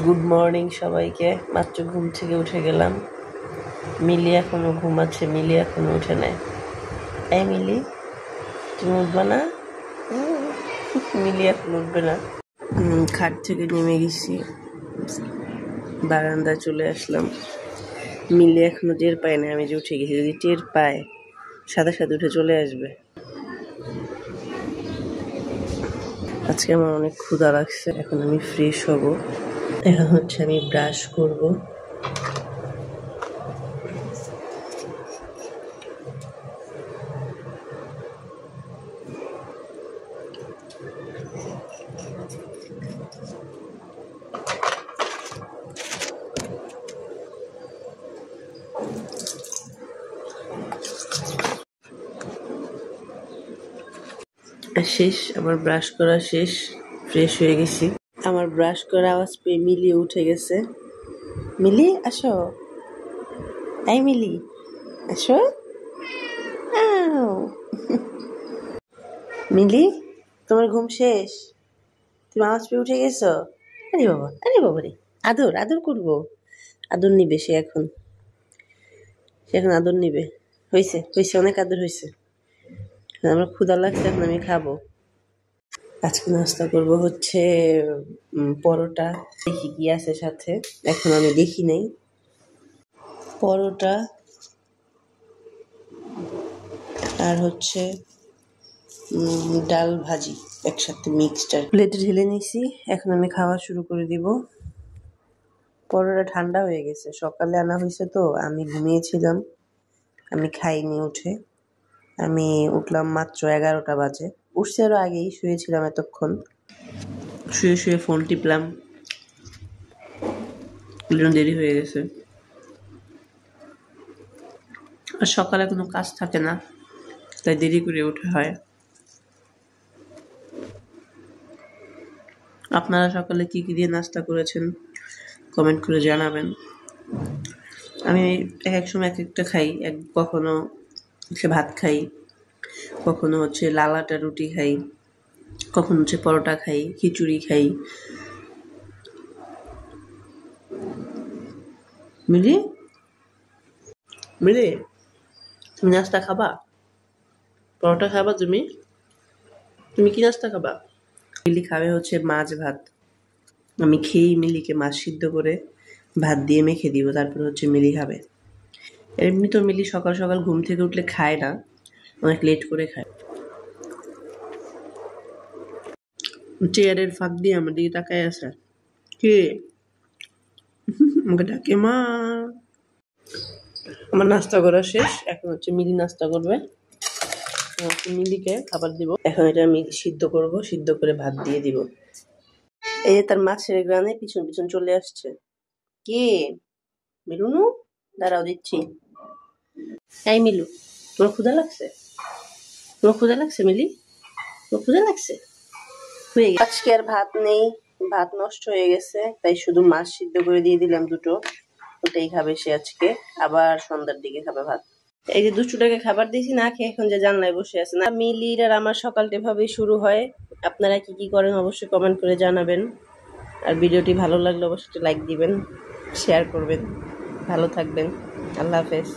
Good morning সবাইকে। মাত্র ঘুম থেকে উঠে গেলাম। মিলি এখনো ঘুমাচ্ছে, মিলি এখনো উঠে নাই। এই মিলি, তুমি উঠবে না? মিলি এখন উঠবে না। খাট থেকে নেমে গেছি, বারান্দায় চলে আসলাম। মিলি এখনো টের পায় না আমি যে উঠে গেছি। যদি টের পায় সাথে সাথে উঠে চলে আসবে। আজকে আমার অনেক ক্ষুধা লাগছে। এখন আমি ফ্রেশ হব। এখন হচ্ছে আমি ব্রাশ করব। শেষ, আমার ব্রাশ করা শেষ, ফ্রেশ হয়ে গেছি। আমার ব্রাশ করা আওয়াজ পেয়ে মিলি উঠে গেছে। মিলি আসো, এই মিলি আসো। মিলি, তোমার ঘুম শেষ? তুমি আওয়াজ পেয়ে উঠে গেছো? আরে বাবা, আরে বাবা রে, আদর আদর করবো। আদর নিবে সে এখন আদর নিবে। হয়েছে হয়েছে, অনেক আদর হয়েছে। আমার ক্ষুধা লাগছে, এখন আমি খাবো। আজকে নাস্তা করব হচ্ছে পরোটা। দেখি কি আছে সাথে, এখন আমি দেখি নাই। পরোটা আর হচ্ছে ডাল ভাজি একসাথে মিক্সড। প্লেটে ঢেলে নিছি, এখন আমি খাওয়া শুরু করে দিব। পরোটা ঠান্ডা হয়ে গেছে, সকালে আনা হয়েছে তো, আমি ঘুমিয়েছিলাম, আমি খাইনি উঠে। আমি উঠলাম মাত্র 11টা বাজে। উঠছি আরো আগেই, শুয়েছিলাম এতক্ষণ। শুয়ে শুয়ে ফোন টিপলাম, দেরি হয়ে গেছে। আর সকালে কোনো কাজ থাকে না, তাই দেরি করে উঠা হয়। আপনারা সকালে কি কি দিয়ে নাস্তা করেছেন কমেন্ট করে জানাবেন। আমি এক এক সময় এক একটা খাই। কখনো হচ্ছে ভাত খাই, কখনো হচ্ছে লাল আটা রুটি খাই, কখনো হচ্ছে পরোটা খাই, খিচুড়ি খাই। মিলি, মিলি, তুমি নাস্তা খাবা? পরোটা খাবা? তুমি তুমি কি নাস্তা খাবা? মিলি খাবে হচ্ছে মাছ ভাত। আমি খেয়েই মিলিকে মাছ সিদ্ধ করে ভাত দিয়ে মেখে দিব, তারপর হচ্ছে মিলি খাবে। এমনি তো মিলি সকাল সকাল ঘুম থেকে উঠলে খায় না, অনেক লেট করে খায়। চেয়ারের ফাঁক দিয়ে আমার দিকে তাকায় আছে। কে? আমাকে ডাকে মা। আমার নাস্তা করা শেষ, এখন হচ্ছে মিলি নাস্তা করবে। মিলিকে খাবার দিব। এখন এটা আমি সিদ্ধ করব, সিদ্ধ করে ভাত দিয়ে দিব। এই যে তার মাছের গ্রানে পিছন পিছন চলে আসছে। কে? মিলুনু, দাঁড়াও দিচ্ছি। এই মিলু, তোমার ক্ষুধা লাগছে? তোমার ক্ষুধা লাগছে মিলি? তোমার ক্ষুধা লাগছে? হয়ে গেছে। আজকে আর ভাত নেই, ভাত নষ্ট হয়ে গেছে, তাই শুধু মাছ সিদ্ধ করে দিয়ে দিলাম দুটো। ওটাই খাবে সে আজকে, আবার সন্ধ্যার দিকে খাবে ভাত। এই যে দুষ্টুটাকে খাবার দিয়েছি না খেয়ে, এখন যে জানলায় বসে আছে। না, মিলির আর আমার সকালটা এভাবেই শুরু হয়। আপনারা কি কি করেন অবশ্যই কমেন্ট করে জানাবেন। আর ভিডিওটি ভালো লাগলে অবশ্যই লাইক দিবেন, শেয়ার করবেন। ভালো থাকবেন, আল্লাহ হাফেজ।